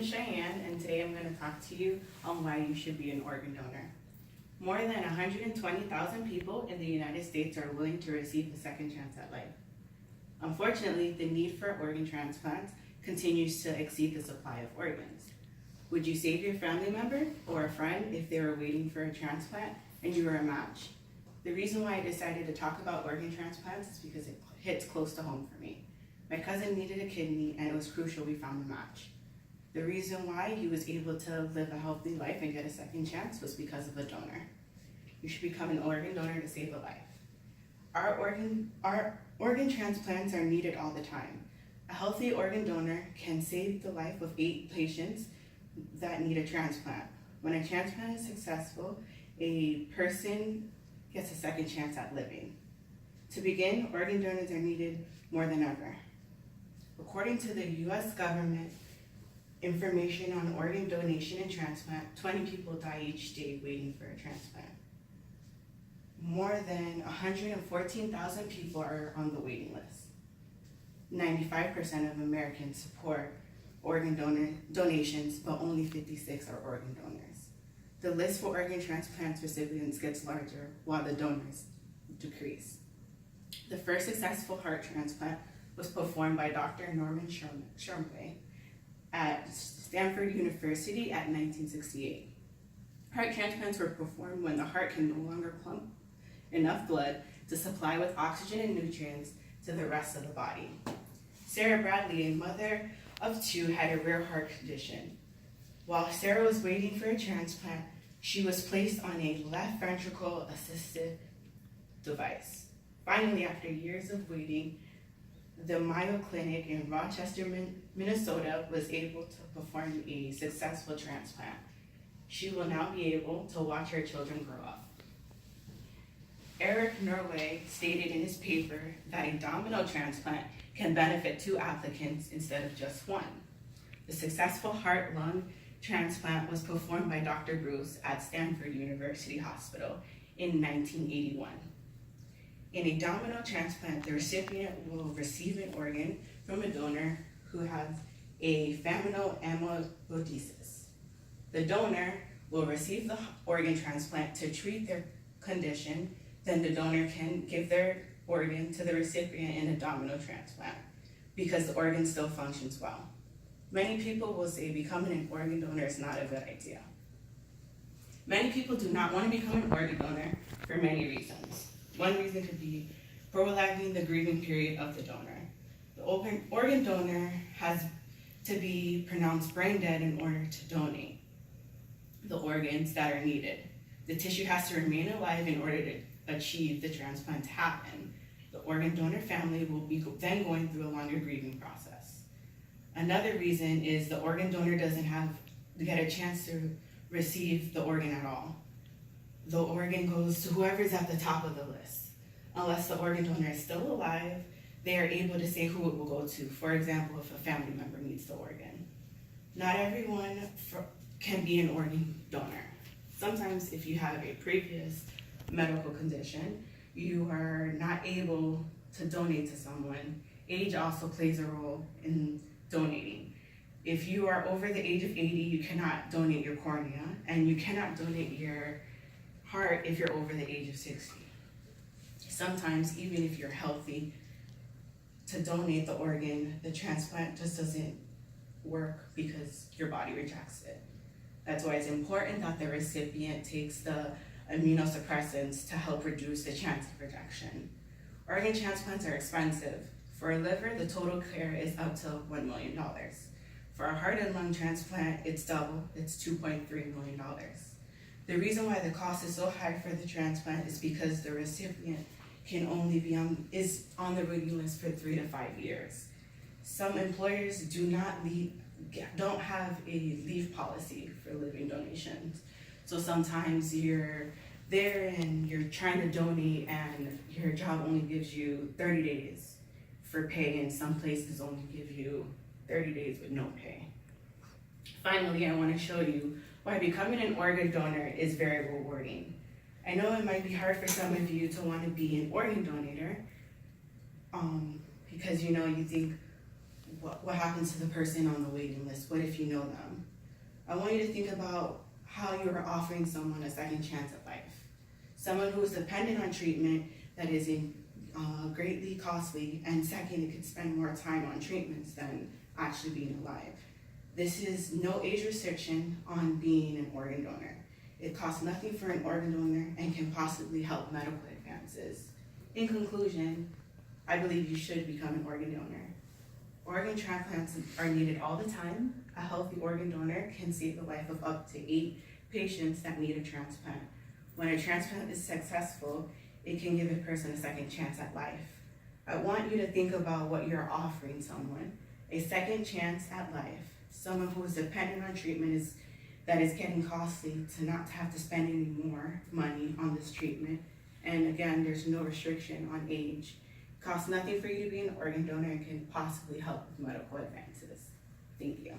is Cheyenne, and today I'm going to talk to you on why you should be an organ donor. More than 120,000 people in the United States are willing to receive a second chance at life. Unfortunately, the need for organ transplants continues to exceed the supply of organs. Would you save your family member or a friend if they were waiting for a transplant and you were a match? The reason why I decided to talk about organ transplants is because it hits close to home for me. My cousin needed a kidney and it was crucial we found a match. The reason why he was able to live a healthy life and get a second chance was because of a donor. You should become an organ donor to save a life. Our organ transplants are needed all the time. A healthy organ donor can save the life of 8 patients that need a transplant. When a transplant is successful, a person gets a second chance at living. To begin, organ donors are needed more than ever. According to the US government information on organ donation and transplant, 20 people die each day waiting for a transplant. More than 114,000 people are on the waiting list. 95% of Americans support organ donations, but only 56 are organ donors. The list for organ transplants recipients gets larger while the donors decrease. The first successful heart transplant was performed by Dr. Norman Shumway at Stanford University at 1968. Heart transplants were performed when the heart can no longer pump enough blood to supply with oxygen and nutrients to the rest of the body. Sarah Bradley, a mother of 2, had a rare heart condition. While Sarah was waiting for a transplant, she was placed on a left ventricle assisted device. Finally, after years of waiting, the Mayo Clinic in Rochester, Minnesota was able to perform a successful transplant. She will now be able to watch her children grow up. Eric Norway stated in his paper that a domino transplant can benefit 2 applicants instead of just 1. The successful heart-lung transplant was performed by Dr. Bruce at Stanford University Hospital in 1981. In a domino transplant, the recipient will receive an organ from a donor who has a familial amyloidosis. The donor will receive the organ transplant to treat their condition. Then the donor can give their organ to the recipient in a domino transplant because the organ still functions well. Many people will say becoming an organ donor is not a good idea. Many people do not want to become an organ donor for many reasons. One reason could be prolonging the grieving period of the donor. The organ donor has to be pronounced brain dead in order to donate the organs that are needed. The tissue has to remain alive in order to achieve the transplant to happen. The organ donor family will be then going through a longer grieving process. Another reason is the organ donor doesn't get a chance to receive the organ at all. The organ goes to whoever's at the top of the list. Unless the organ donor is still alive, they are able to say who it will go to. For example, if a family member needs the organ. Not everyone can be an organ donor. Sometimes if you have a previous medical condition, you are not able to donate to someone. Age also plays a role in donating. If you are over the age of 80, you cannot donate your cornea, and you cannot donate your heart if you're over the age of 60. Sometimes, even if you're healthy, to donate the organ, the transplant just doesn't work because your body rejects it. That's why it's important that the recipient takes the immunosuppressants to help reduce the chance of rejection. Organ transplants are expensive. For a liver, the total care is up to $1 million. For a heart and lung transplant, it's double, it's $2.3 million. The reason why the cost is so high for the transplant is because the recipient can only be on the waiting list for 3 to 5 years. Some employers don't have a leave policy for living donations. So sometimes you're there and you're trying to donate and your job only gives you 30 days for pay, and some places only give you 30 days with no pay. Finally, I want to show you why becoming an organ donor is very rewarding. I know it might be hard for some of you to want to be an organ donator because you think, what happens to the person on the waiting list? What if you know them? I want you to think about how you are offering someone a second chance at life. Someone who is dependent on treatment that is greatly costly, and second, it could spend more time on treatments than actually being alive. This is no age restriction on being an organ donor. It costs nothing for an organ donor and can possibly help medical advances. In conclusion, I believe you should become an organ donor. Organ transplants are needed all the time. A healthy organ donor can save the life of up to 8 patients that need a transplant. When a transplant is successful, it can give a person a second chance at life. I want you to think about what you're offering someone. A second chance at life. Someone who is dependent on treatment that is getting costly, to not have to spend any more money on this treatment. And again, there's no restriction on age. It costs nothing for you to be an organ donor and can possibly help with medical advances. Thank you.